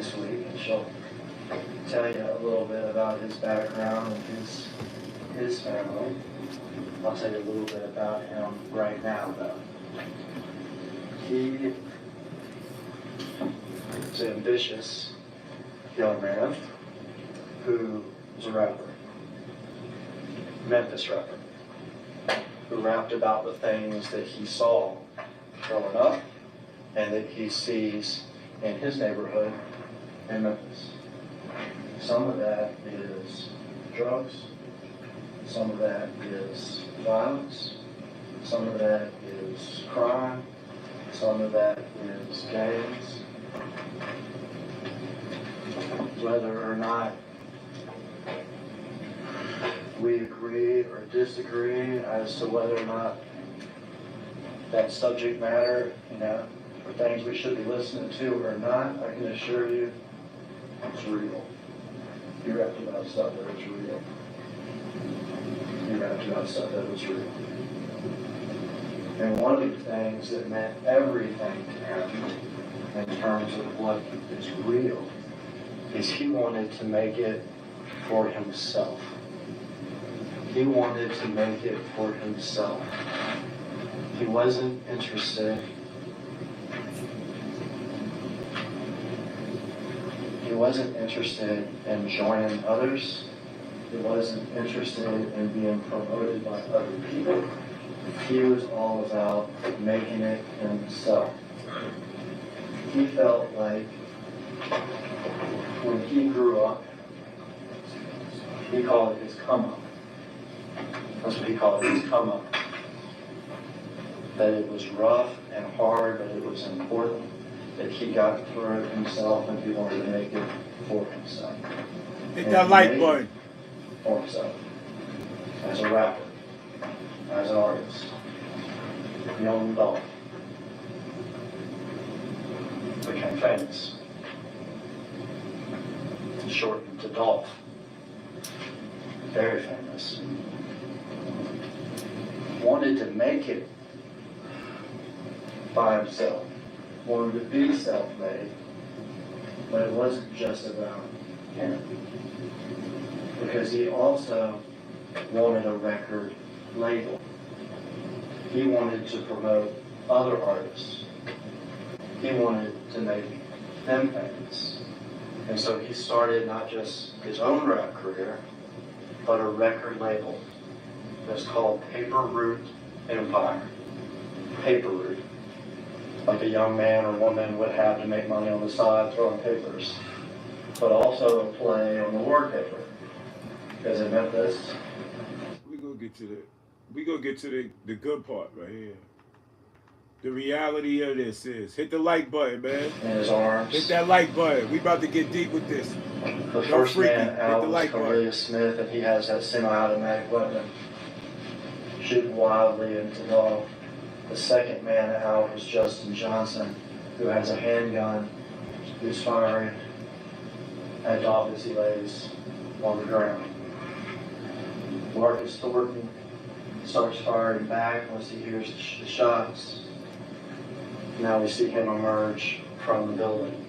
this week, and she'll tell you a little bit about his background and his family. I'll tell you a little bit about him right now, though. He is an ambitious young man who is a rapper, Memphis rapper, who rapped about the things that he saw growing up and that he sees in his neighborhood in Memphis. Some of that is drugs, some of that is violence, some of that is crime, some of that is gangs. Whether or not we agree or disagree as to whether or not that subject matter, are things we should be listening to or not, I can assure you it's real. You rapped about stuff that is real. You rapped about stuff that was real. And one of the things that meant everything to him in terms of what is real is he wanted to make it for himself. He wanted to make it for himself. He wasn't interested. He wasn't interested in joining others. He wasn't interested in being promoted by other people. He was all about making it himself. He felt like when he grew up, he called it his come up. That's what he called it, his come up. That it was rough and hard, but it was important, that he got through it himself and he wanted to make it for himself. Hit that like button. For himself. As a rapper, as an artist, young Dolph became famous. Shortened to Dolph. Very famous. Wanted to make it by himself. Wanted to be self-made. But it wasn't just about him. Because he also wanted a record label. He wanted to promote other artists. He wanted to make them famous. And so he started not just his own rap career, but a record label that's called Paper Route Empire. Paper Route. Like a young man or woman would have to make money on the side throwing papers. But also a play on the word paper. Because in Memphis, We gonna get to the good part right here. The reality of this is, hit the like button, man. in his arms. Hit that like button. We about to get deep with this. The first man out was Cornelius Smith, and he has that semi-automatic weapon shooting wildly into Dolph. The second man out was Justin Johnson, who has a handgun, who's firing at Dolph as he lays on the ground. Marcus Thornton starts firing back once he hears the shots. Now we see him emerge from the building.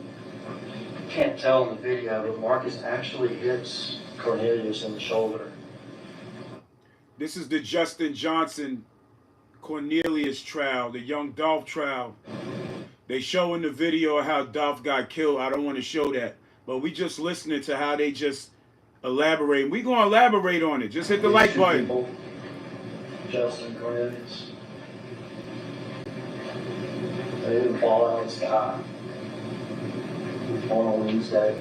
Can't tell in the video, but Marcus actually hits Cornelius in the shoulder. This is the Justin Johnson Cornelius trial, the young Dolph trial. They show in the video how Dolph got killed. I don't want to show that, but we just listening to how they just elaborate. We gonna elaborate on it. Just hit the like button. People, Justin Cornelius. They didn't fall out of the sky on a Wednesday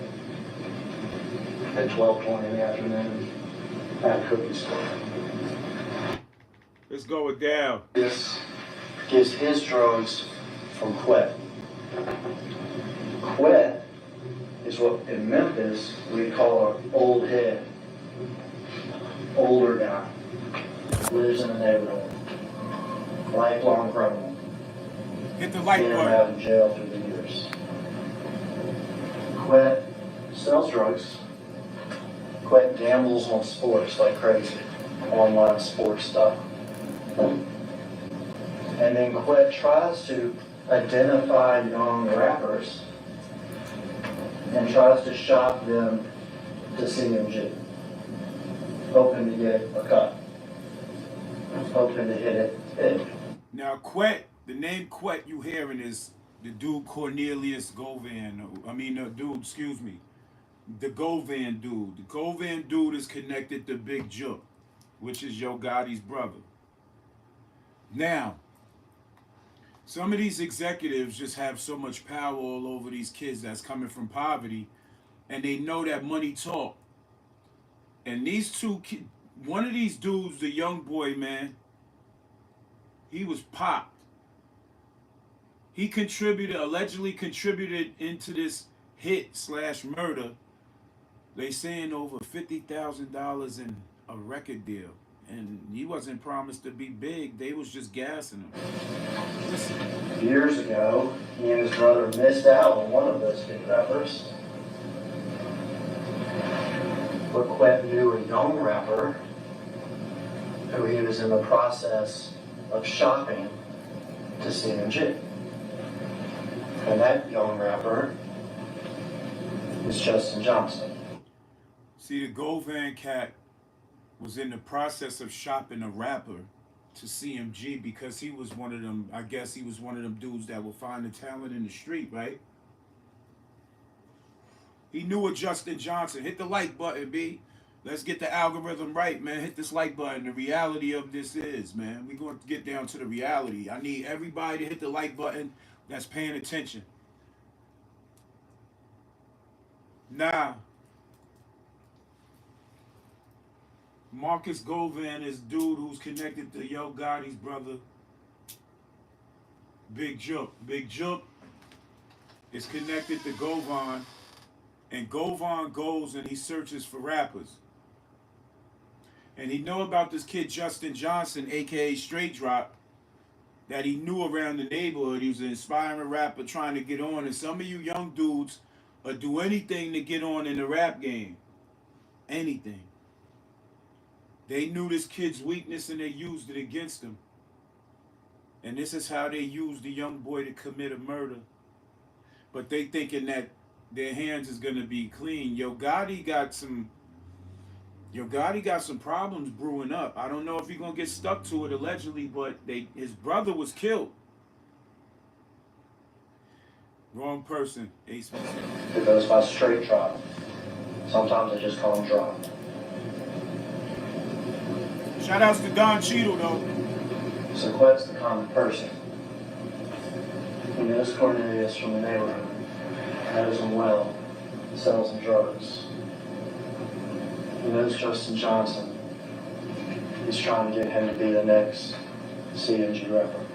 at 12:20 in the afternoon at Cookie Store. Let's go it down. This gets his drugs from Quet. Quet is what in Memphis we call an old head. Older guy. Lives in the neighborhood. Lifelong criminal. Hit the like In and button. out of jail through the years. Quet sells drugs. Quet gambles on sports like crazy. Online sports stuff. And then Quet tries to identify young rappers and and tries to shop them to CMG, hoping to get a cut, hoping to hit it big. Now, Quet, the name Quet you hearing is the dude Cornelius Govan. I mean, the dude, excuse me, the Govan dude. The Govan dude is connected to Big Jook, which is Yo Gotti's brother. Now, some of these executives just have so much power all over these kids that's coming from poverty, and they know that money talk. And these two, one of these dudes, the young boy, man, he was popped. He allegedly contributed into this hit slash murder. They saying over $50,000 in a record deal. And he wasn't promised to be big. They was just gassing him. Listen. Years ago, he and his brother missed out on one of those big rappers. But Quet knew a young rapper who he was in the process of shopping to CMG. And that young rapper is Justin Johnson. See, the Govan cat was in the process of shopping a rapper to CMG because he was one of them, I guess he was one of them dudes that will find the talent in the street, right? He knew a Justin Johnson. Hit the like button, B. Let's get the algorithm right, man. Hit this like button. The reality of this is, man, we're going to get down to the reality. I need everybody to hit the like button that's paying attention. Now, Marcus Govan is dude who's connected to Yo Gotti's brother, Big Jook. Big Jook is connected to Govan, and Govan goes and he searches for rappers. And he know about this kid Justin Johnson, aka Straight Drop, that he knew around the neighborhood. He was an inspiring rapper trying to get on. And some of you young dudes will do anything to get on in the rap game. Anything. They knew this kid's weakness and they used it against him. And this is how they used the young boy to commit a murder. But they thinking that their hands is gonna be clean. Yo Gotti got some problems brewing up. I don't know if he's gonna get stuck to it allegedly, but his brother was killed. Wrong person, Ace. It goes by Straight Drop. Sometimes I just call him Drop. Shout outs to Don Cheadle though. So Quet's the common person. He knows Cornelius from the neighborhood, knows him well, sells him drugs. He knows Justin Johnson. He's trying to get him to be the next CMG rapper.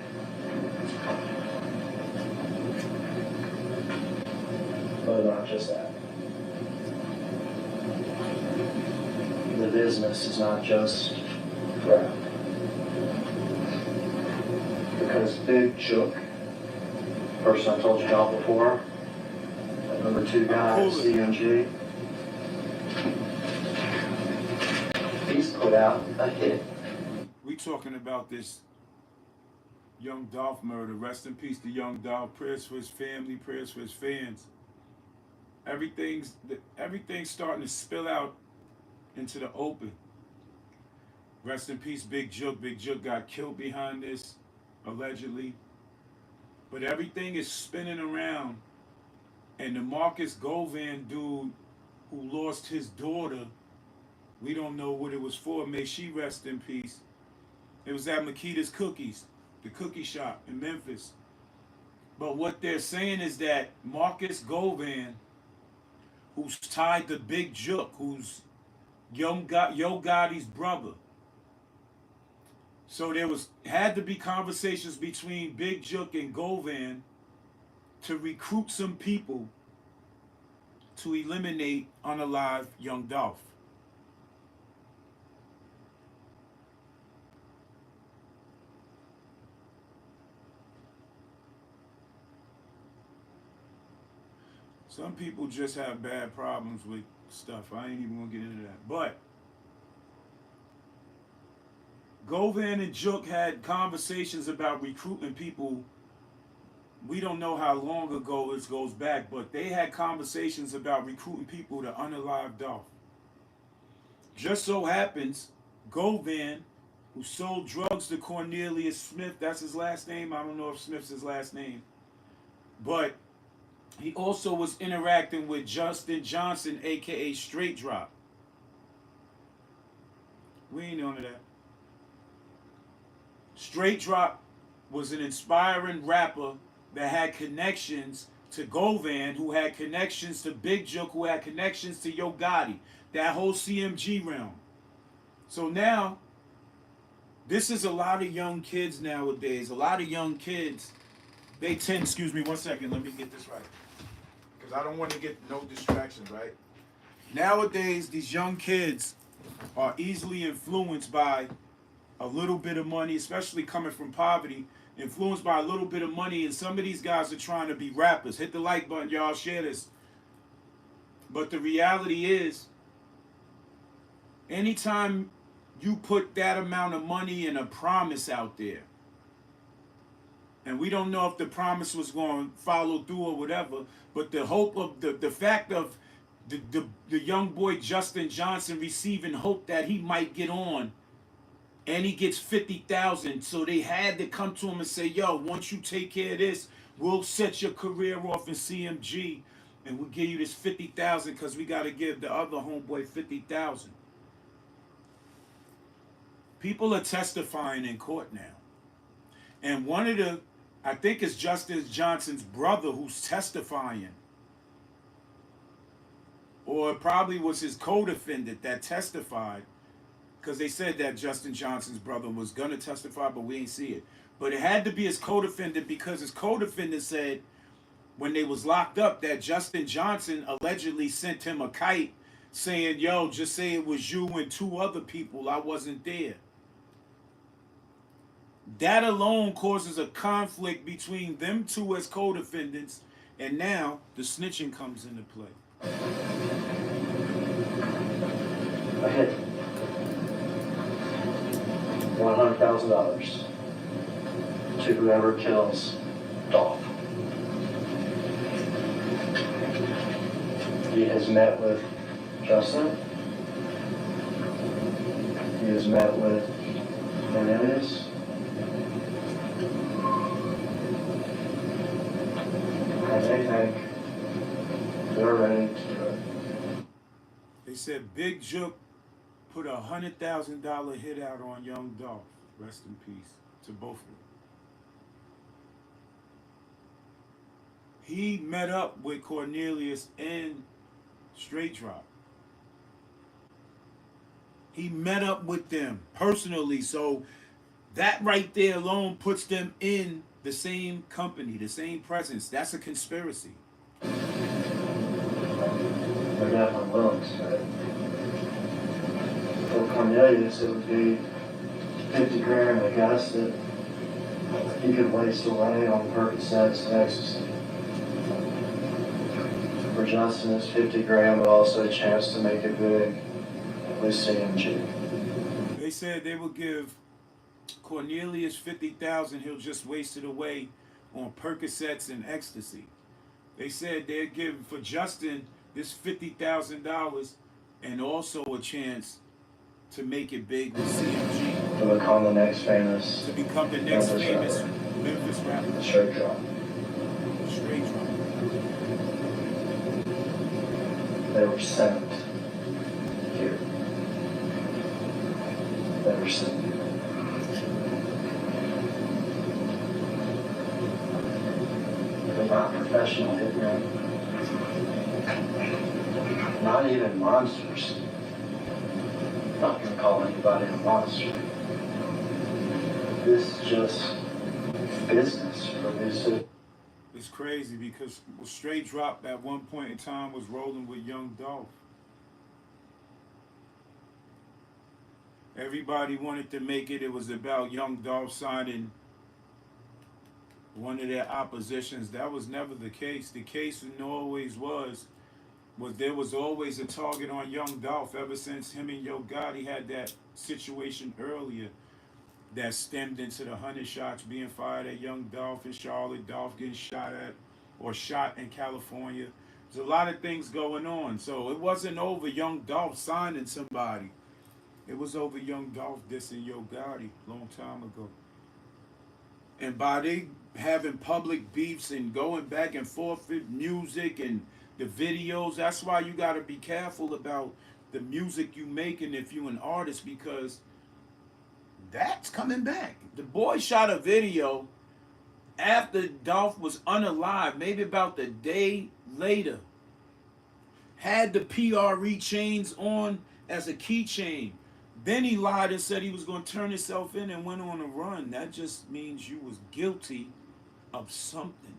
But not just that. The business is not just rap. Because Big Jook, person I told you about before, that number 2 guy at CMG, he's put out a hit. We talking about this young Dolph murder. Rest in peace to young Dolph. Prayers for his family, prayers for his fans. Everything's starting to spill out into the open. Rest in peace, Big Jook. Big Jook got killed behind this, allegedly. But everything is spinning around. And the Marcus Govan dude who lost his daughter, we don't know what it was for. May she rest in peace. It was at Makita's Cookies, the cookie shop in Memphis. But what they're saying is that Marcus Govan, who's tied to Big Jook, who's Yo Gotti's brother. So there had to be conversations between Big Jook and Govan to recruit some people to eliminate unalive young Dolph. Some people just have bad problems with stuff. I ain't even gonna get into that. But Govan and Jook had conversations about recruiting people we don't know how long ago this goes back, but they had conversations about recruiting people to unalive Dolph. Just so happens, Govan, who sold drugs to Cornelius Smith, that's his last name. I don't know if Smith's his last name. But he also was interacting with Justin Johnson, aka Straight Drop. We ain't none of that. Straight Drop was an inspiring rapper that had connections to Govan, who had connections to Big Jook, who had connections to Yo Gotti, that whole CMG realm. So now, this is a lot of young kids nowadays. A lot of young kids, they tend, excuse me one second, let me get this right. Because I don't want to get no distractions, right? Nowadays, these young kids are easily influenced by a little bit of money, especially coming from poverty, influenced by a little bit of money, and some of these guys are trying to be rappers. Hit the like button, y'all, share this. But the reality is, anytime you put that amount of money and a promise out there, and we don't know if the promise was going to follow through or whatever, but the hope of the fact of the young boy Justin Johnson receiving hope that he might get on, and he gets 50,000. So they had to come to him and say, yo, once you take care of this, we'll set your career off in CMG and we'll give you this 50,000 because we got to give the other homeboy 50,000. People are testifying in court now. And one of the, I think it's Justin Johnson's brother who's testifying. Or it probably was his co-defendant that testified. Because they said that Justin Johnson's brother was going to testify, but we ain't see it. But it had to be his co-defendant because his co-defendant said when they was locked up that Justin Johnson allegedly sent him a kite saying, yo, just say it was you and two other people. I wasn't there. That alone causes a conflict between them two as co-defendants, and now the snitching comes into play. Okay. $100,000 to whoever kills Dolph. He has met with Justin. He has met with Cornelius. And they think they're ready to do it. They said Big Jook put a $100,000 hit out on young Dolph. Rest in peace to both of them. He met up with Cornelius and Straight Drop. He met up with them personally, so that right there alone puts them in the same company, the same presence. That's a conspiracy. They're definitely willing to do it. For Cornelius, it would be 50 grand, I guess, that he could waste away on Percocets and ecstasy. For Justin, it's 50 grand, but also a chance to make it big with CMG. They said they would give Cornelius 50,000. He'll just waste it away on Percocets and ecstasy. They said they'd give for Justin this $50,000 and also a chance to make it big with CMG. To become the next famous. To become the next famous Memphis rapper. Straight Drop. Straight Drop. They were sent here. They were sent here. They're not professional hitmen. Not even monsters. I'm not going to call anybody a monster. This is just business for music. It's crazy because Straight Drop at one point in time was rolling with Young Dolph. Everybody wanted to make it. It was about Young Dolph signing one of their oppositions. That was never the case. The case always was there was always a target on Young Dolph ever since him and Yo Gotti had that situation earlier. that stemmed into the 100 shots being fired at young Dolph in Charlotte, Dolph getting shot at or shot in California. There's a lot of things going on. So it wasn't over young Dolph signing somebody. It was over young Dolph dissing Yo Gotti a long time ago. And by they having public beefs and going back and forth with music and the videos, that's why you got to be careful about the music you making if you an artist, because that's coming back. The boy shot a video after Dolph was unalive, maybe about the day later. Had the PRE chains on as a keychain. Then he lied and said he was going to turn himself in and went on a run. That just means you was guilty of something.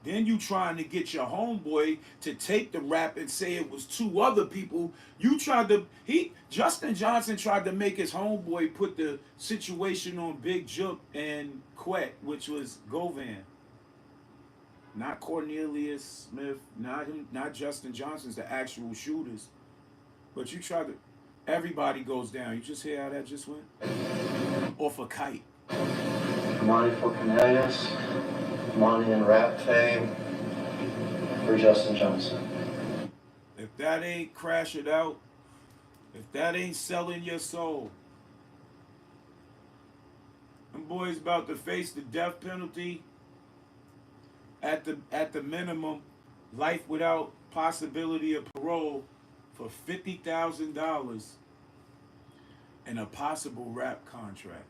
Then you trying to get your homeboy to take the rap and say it was two other people. Justin Johnson tried to make his homeboy put the situation on Big Jook and Quet, which was Govan. Not Cornelius Smith, not him, not Justin Johnson's the actual shooters. But you tried to, everybody goes down. You just hear how that just went? Off a kite. Money for Cornelius, money in rap fame for Justin Johnson. If that ain't crash it out, if that ain't selling your soul, them boys about to face the death penalty. At the minimum, life without possibility of parole for $50,000 and a possible rap contract.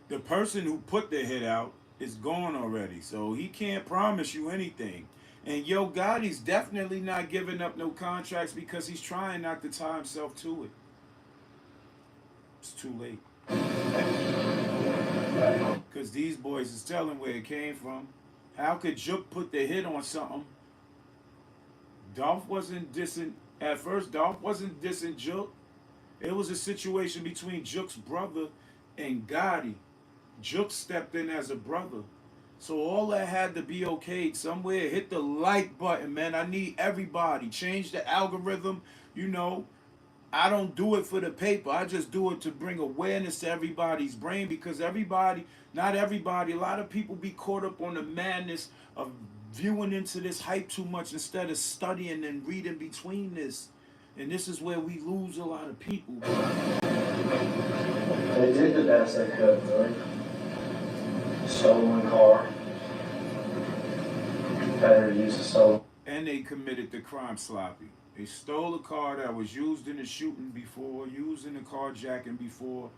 The person who put the hit out is gone already, so he can't promise you anything. And Yo Gotti's definitely not giving up no contracts because he's trying not to tie himself to it. It's too late. Because these boys is telling where it came from. How could Jook put the hit on something? Dolph wasn't dissing. At first, Dolph wasn't dissing Jook. It was a situation between Jook's brother and Gotti. Jook stepped in as a brother. So all that had to be okayed somewhere. Hit the like button, man. I need everybody. Change the algorithm. You know, I don't do it for the paper. I just do it to bring awareness to everybody's brain, because everybody, not everybody, a lot of people be caught up on the madness of viewing into this hype too much instead of studying and reading between this. And this is where we lose a lot of people. They did the best they could, really. Stolen car. Better use a stolen. And they committed the crime sloppy. They stole a car that was used in the shooting before, used in the carjacking before.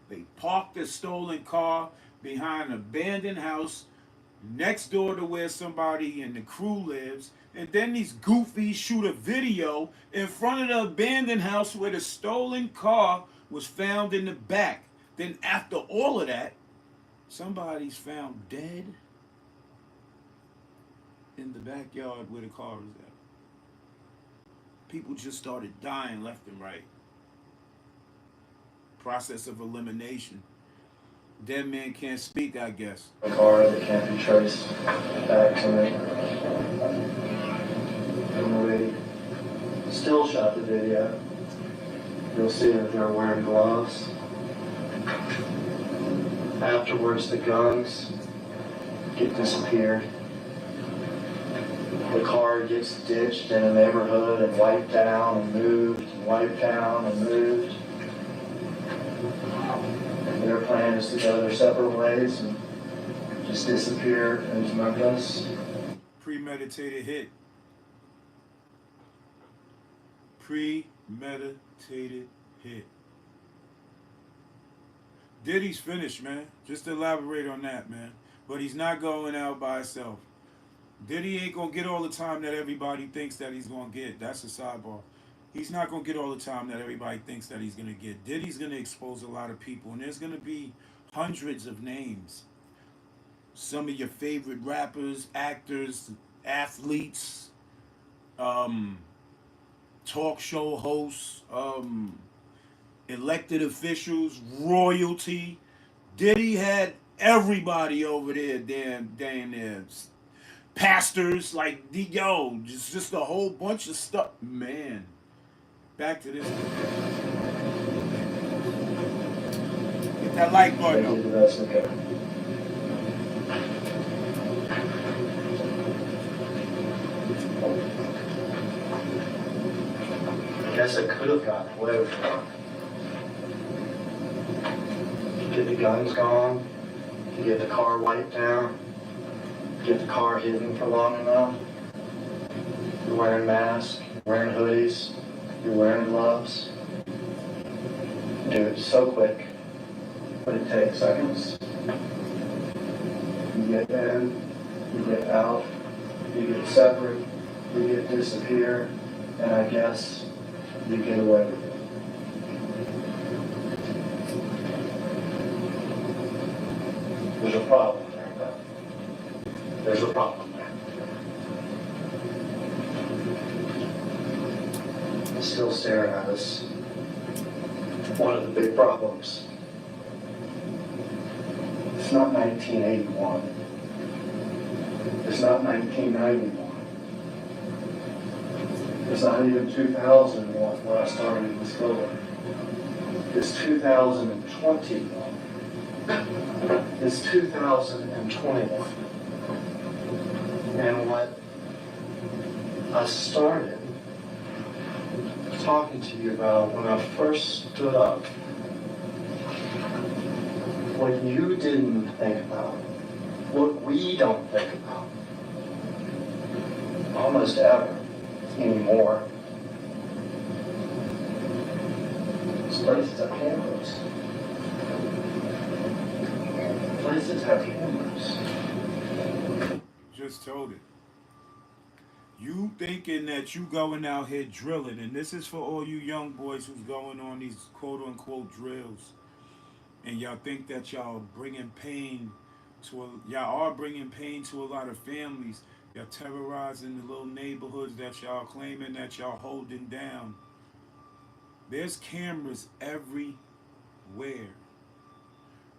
They parked the stolen car behind an abandoned house next door to where somebody in the crew lives. And then these goofies shoot a video in front of the abandoned house where the stolen car was found in the back. Then after all of that, somebody's found dead in the backyard where the car was at. People just started dying left and right. Process of elimination. Dead man can't speak, I guess. A car that can't be traced back to me. And we still shot the video. You'll see that they're wearing gloves. Afterwards, the guns get disappeared. The car gets ditched in a neighborhood and wiped down and moved, and wiped down and moved. And their plan is to go their separate ways and just disappear into Memphis. Premeditated hit. Premeditated hit. Diddy's finished, man. Just elaborate on that, man. But he's not going out by himself. Diddy ain't gonna get all the time that everybody thinks that he's gonna get. That's a sidebar. He's not gonna get all the time that everybody thinks that he's gonna get. Diddy's gonna expose a lot of people, and there's gonna be hundreds of names. Some of your favorite rappers, actors, athletes, talk show hosts, elected officials, royalty. Diddy had everybody over there, damn there. Pastors, like, yo, just a whole bunch of stuff. Man, back to this. that like button They up. did the best they could. I guess I could have gotten away with it. Get the guns gone, get the car wiped down, get the car hidden for long enough. You're wearing masks, you're wearing hoodies, you're wearing gloves. Do it so quick, but it takes seconds. You get in, you get out, you get separate, you get disappear, and I guess you get away with it. There's a problem there, though. There's a problem there. It's still staring at us. One of the big problems. It's not 1981. It's not 1991. It's not even 2001 when I started this building. It's 2021. It's 2021. And what I started talking to you about when I first stood up, what you didn't think about, what we don't think about, almost ever anymore. These places have cameras. Places have cameras. Just told it. You thinking that you going out here drilling, and this is for all you young boys who's going on these quote unquote drills, and y'all think that y'all bringing pain y'all are bringing pain to a lot of families. Y'all terrorizing the little neighborhoods that y'all claiming that y'all holding down. There's cameras everywhere.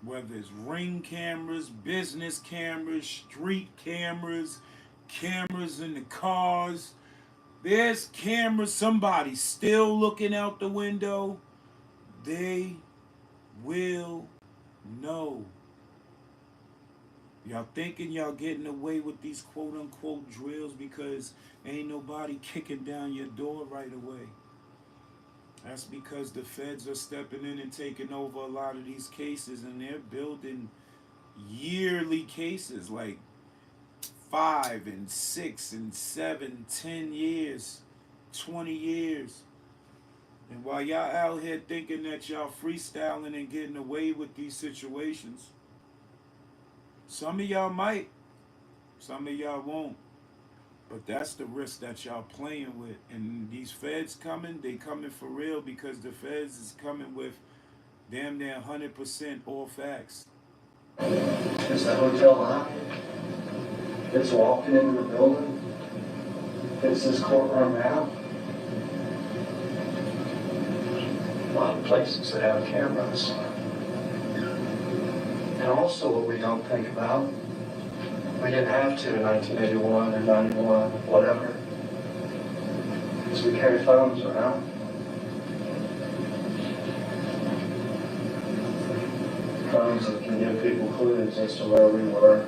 Whether it's ring cameras, business cameras, street cameras, cameras in the cars. There's cameras, somebody still looking out the window. They will know. Y'all thinking y'all getting away with these quote unquote drills because ain't nobody kicking down your door right away. That's because the feds are stepping in and taking over a lot of these cases, and they're building yearly cases like 5 and 6 and 7, 10 years, 20 years. And while y'all out here thinking that y'all freestyling and getting away with these situations, some of y'all might, some of y'all won't. But that's the risk that y'all playing with. And these feds coming, they coming for real because the feds is coming with damn near 100% all facts. It's the hotel lobby. It's walking into the building. It's this courtroom now. A lot of places that have cameras. And also what we don't think about, we didn't have to in 1981 or 91, whatever, is we carry phones around. Phones that can give people clues as to where we were.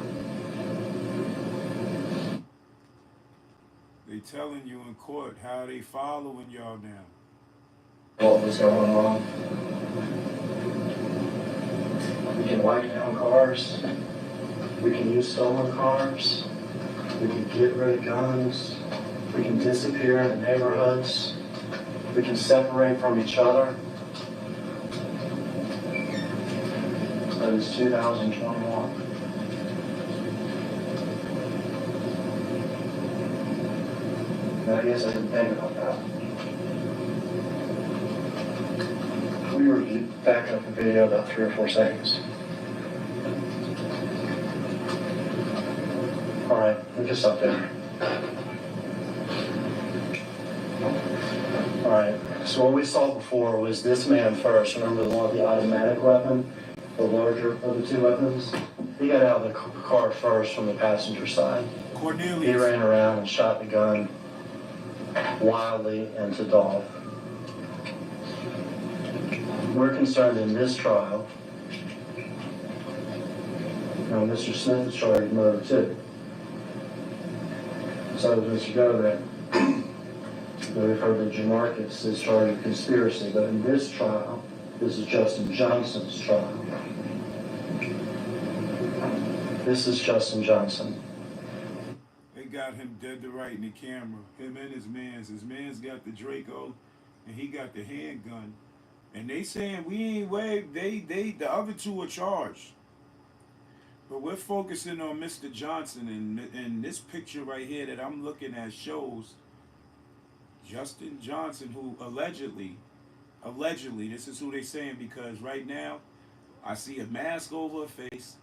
They telling you in court how they following y'all now. What was going on. We can wipe down cars. We can use stolen cars. We can get rid of guns. We can disappear in the neighborhoods. We can separate from each other. But it's 2021. And I guess I didn't think about that. We were backing up the video about 3 or 4 seconds. All right, we can stop there. All right, so what we saw before was this man first. Remember the one with the automatic weapon, the larger of the 2 weapons? He got out of the car first from the passenger side. Cornelius. He ran around and shot the gun wildly into Dolph. We're concerned in this trial Now, Mr. Smith is charged with murder too. So is Mr. Governor. We've heard that Jamarcus is charged with conspiracy, but in this trial, this is Justin Johnson's trial. This is Justin Johnson. They got him dead to right in the camera. Him and his mans. His man's got the Draco, and he got the handgun. And they saying we ain't waived. The other two are charged. But we're focusing on Mr. Johnson, and this picture right here that I'm looking at shows Justin Johnson, who allegedly, this is who they saying, because right now I see a mask over her face,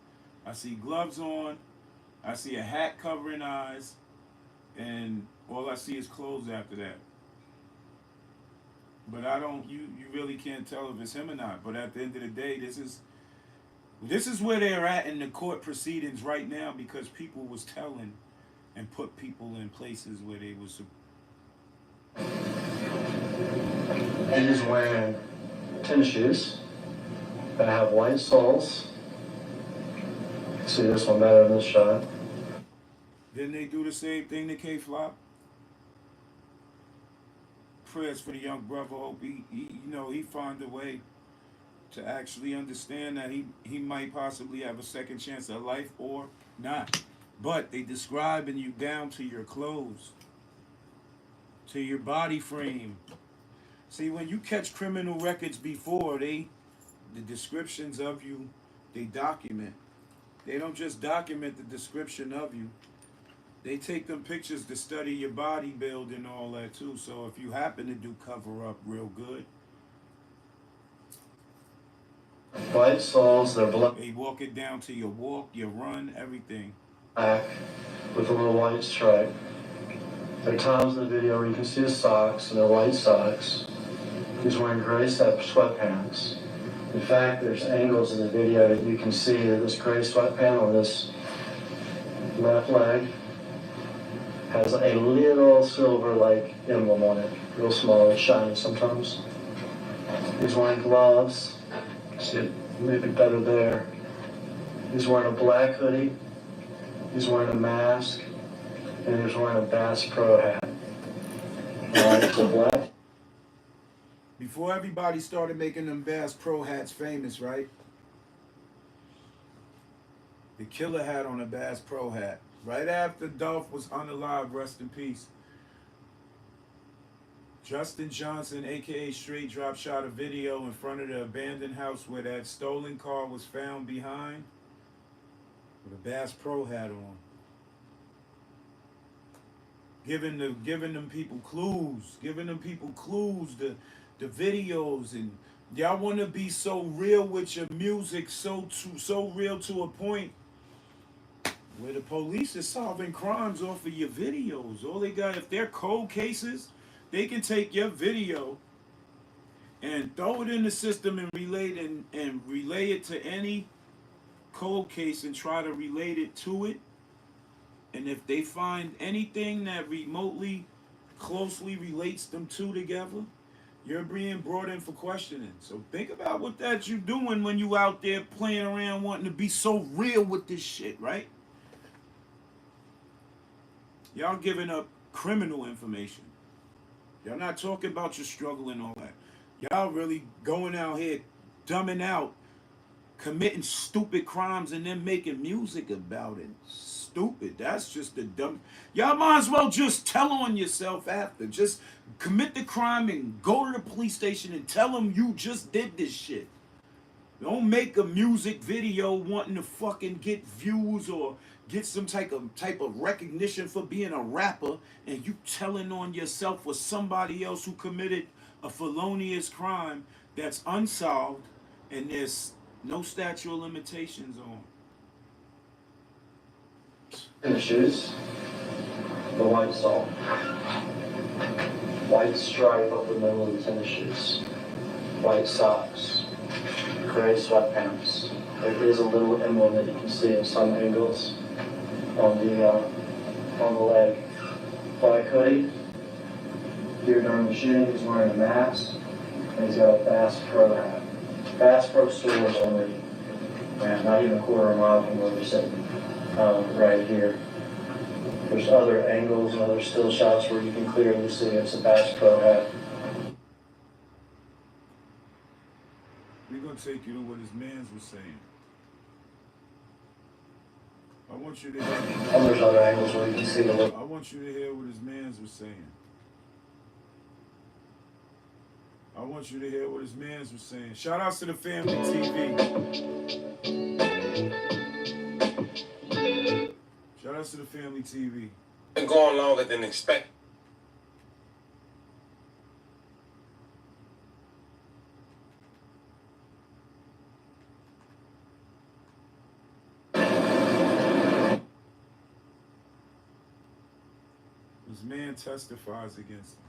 I see gloves on, I see a hat covering eyes, and all I see is clothes after that. But you really can't tell if it's him or not. But at the end of the day, this is where they're at in the court proceedings right now, because people was telling and put people in places where they was. He's wearing tennis shoes that have white soles. See this one better in this shot. Didn't they do the same thing to K-Flop? Prayers for the young brother. Hope he find a way to actually understand that he might possibly have a second chance at life or not. But they describing you down to your clothes, to your body frame. See, when you catch criminal records before, the descriptions of you, they document. They don't just document the description of you. They take them pictures to study your body build and all that too. So if you happen to do cover up real good. White soles, they're black. They walk it down to your walk, your run, everything. Black with a little white stripe. There are times in the video where you can see his socks, and they're white socks. He's wearing gray sweatpants. In fact, there's angles in the video that you can see that this gray sweatpant on this left leg has a little silver-like emblem on it. Real small, it's shiny sometimes. He's wearing gloves. See it maybe better there. He's wearing a black hoodie. He's wearing a mask. And he's wearing a Bass Pro hat. Alright, so black. Before everybody started making them Bass Pro hats famous, right? The killer had on a Bass Pro hat. Right after Dolph was unalive, rest in peace. Justin Johnson, aka Straight Drop, shot a video in front of the abandoned house where that stolen car was found behind with a Bass Pro hat on. Giving them people clues, the videos, and y'all want to be so real with your music, so real to a point where the police is solving crimes off of your videos. All they got, if they're cold cases, they can take your video and throw it in the system and relay it to any cold case and try to relate it to it. And if they find anything that remotely closely relates them two together, you're being brought in for questioning. So think about what that you doing when you out there playing around wanting to be so real with this shit, right? Y'all giving up criminal information. Y'all not talking about your struggle and all that. Y'all really going out here dumbing out, committing stupid crimes and then making music about it. Stupid. That's just the dumb. Y'all might as well just tell on yourself after. Just commit the crime and go to the police station and tell them you just did this shit. Don't make a music video wanting to fucking get views or get some type of recognition for being a rapper, and you telling on yourself or somebody else who committed a felonious crime that's unsolved and there's no statute of limitations on. Tennis shoes, the white sole, white stripe up the middle of the tennis shoes, white socks, gray sweatpants. There is a little emblem that you can see in some angles on the leg. Black hoodie. Here during the shooting, he's wearing a mask, and he's got a Bass Pro hat. Bass Pro stores only man, not even a quarter of a mile from where we're sitting, right here. There's other angles and other still shots where you can clearly see it's a Bass Pro hat. We're gonna take you to what his mans was saying. I want you to hear. And there's other angles where you can see the look. I want you to hear what his mans was saying. I want you to hear what his mans was saying. Shout outs to the Family TV. Shout outs to the Family TV. Been going longer than expected. This man testifies against him.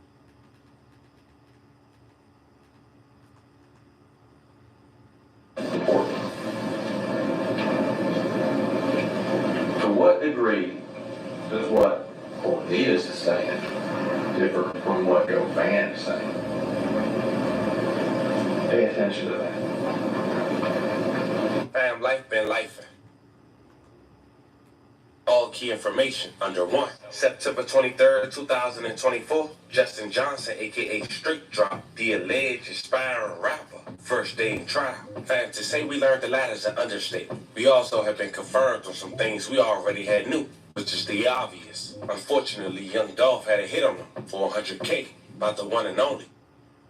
To what degree does what Cornelius is saying differ from what your fan is saying? Pay attention to that. Fam, life been lifing. All key information under one. September 23rd, 2024, Justin Johnson, aka Straight Drop, the alleged aspiring rapper, first day in trial. Fam, to say we learned the latter is an understatement. We also have been confirmed on some things we already had knew, which is the obvious. Unfortunately, Young Dolph had a hit on him for 100K, about the one and only.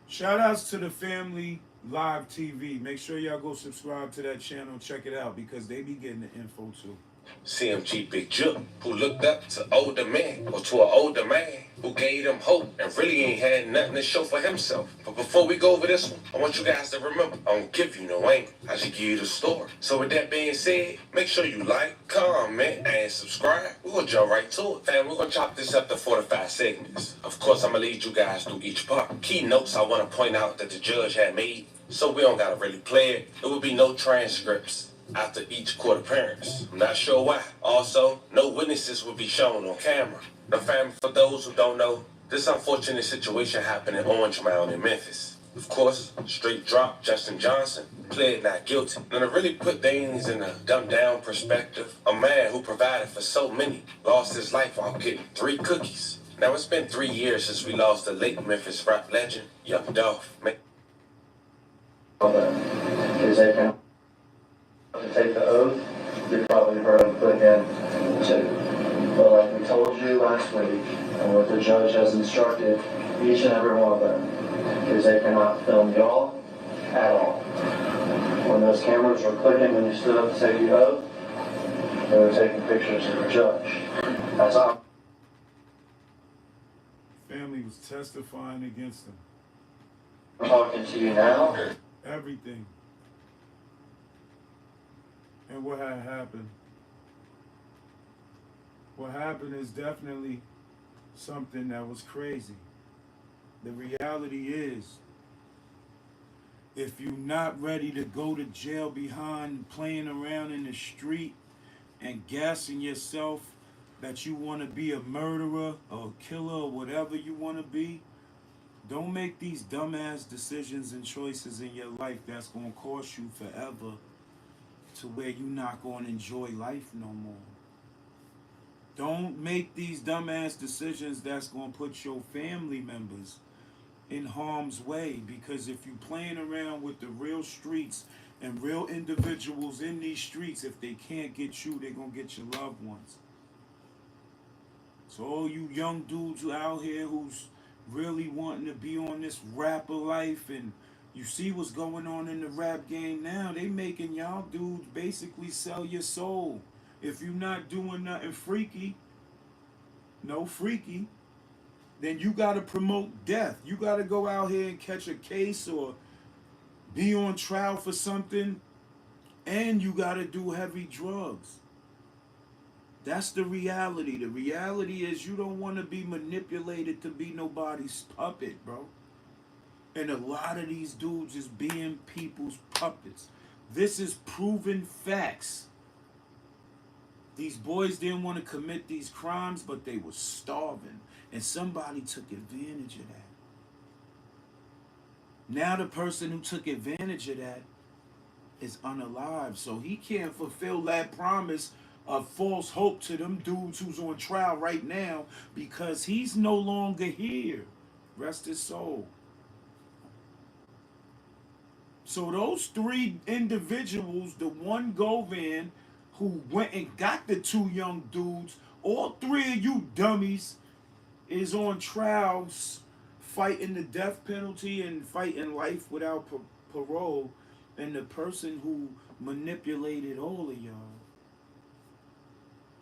Shout outs to the Family Live TV. Make sure y'all go subscribe to that channel. Check it out because they be getting the info too. CMG Big Jook, who looked up to older men, or to an older man, who gave them hope and really ain't had nothing to show for himself. But before we go over this one, I want you guys to remember, I don't give you no angle, I just give you the story. So with that being said, make sure you like, comment, and subscribe. We're gonna jump right to it. Fam, we're gonna chop this up to 45 segments. Of course, I'm gonna lead you guys through each part. Key notes I wanna point out that the judge had made, so we don't gotta really play it. There will be no transcripts after each court appearance. I'm not sure why. Also, no witnesses will be shown on camera. Now, fam, for those who don't know, this unfortunate situation happened in Orange Mound in Memphis. Of course, Straight Drop, Justin Johnson, pled not guilty. Now, to really put things in a dumbed-down perspective, a man who provided for so many lost his life while getting 3 cookies. Now, it's been 3 years since we lost the late Memphis rap legend, Young Dolph. To take the oath, you probably heard him put in too. But like we told you last week, and what the judge has instructed each and every one of them, is they cannot film y'all at all. When those cameras were clicking when you stood up to say the oath, they were taking pictures of the judge. That's all. Family was testifying against him. I'm talking to you now. Everything. And what had happened? What happened is definitely something that was crazy. The reality is, if you're not ready to go to jail behind playing around in the street and gassing yourself that you want to be a murderer or a killer or whatever you want to be, don't make these dumbass decisions and choices in your life that's going to cost you forever, to where you're not going to enjoy life no more. Don't make these dumbass decisions that's going to put your family members in harm's way, because if you're playing around with the real streets and real individuals in these streets, if they can't get you, they're going to get your loved ones. So all you young dudes out here who's really wanting to be on this rapper life, and you see what's going on in the rap game now, they making y'all dudes basically sell your soul. If you're not doing nothing freaky, then you got to promote death. You got to go out here and catch a case or be on trial for something, and you got to do heavy drugs. That's the reality. The reality is you don't want to be manipulated to be nobody's puppet, bro. And a lot of these dudes is being people's puppets. This is proven facts. These boys didn't want to commit these crimes, but they were starving. And somebody took advantage of that. Now the person who took advantage of that is unalive. So he can't fulfill that promise of false hope to them dudes who's on trial right now because he's no longer here. Rest his soul. So those three individuals, the one Govan who went and got the two young dudes, all three of you dummies is on trials fighting the death penalty and fighting life without parole. And the person who manipulated all of y'all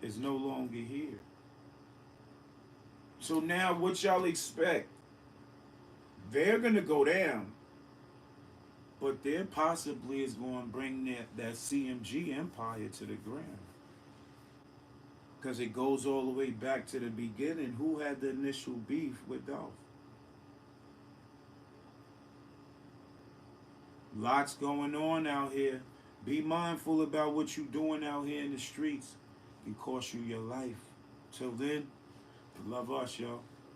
is no longer here. So now what y'all expect? They're going to go down. But there possibly is going to bring that CMG empire to the ground. Because it goes all the way back to the beginning. Who had the initial beef with Dolph? Lots going on out here. Be mindful about what you're doing out here in the streets. It can cost you your life. Till then, love us, y'all.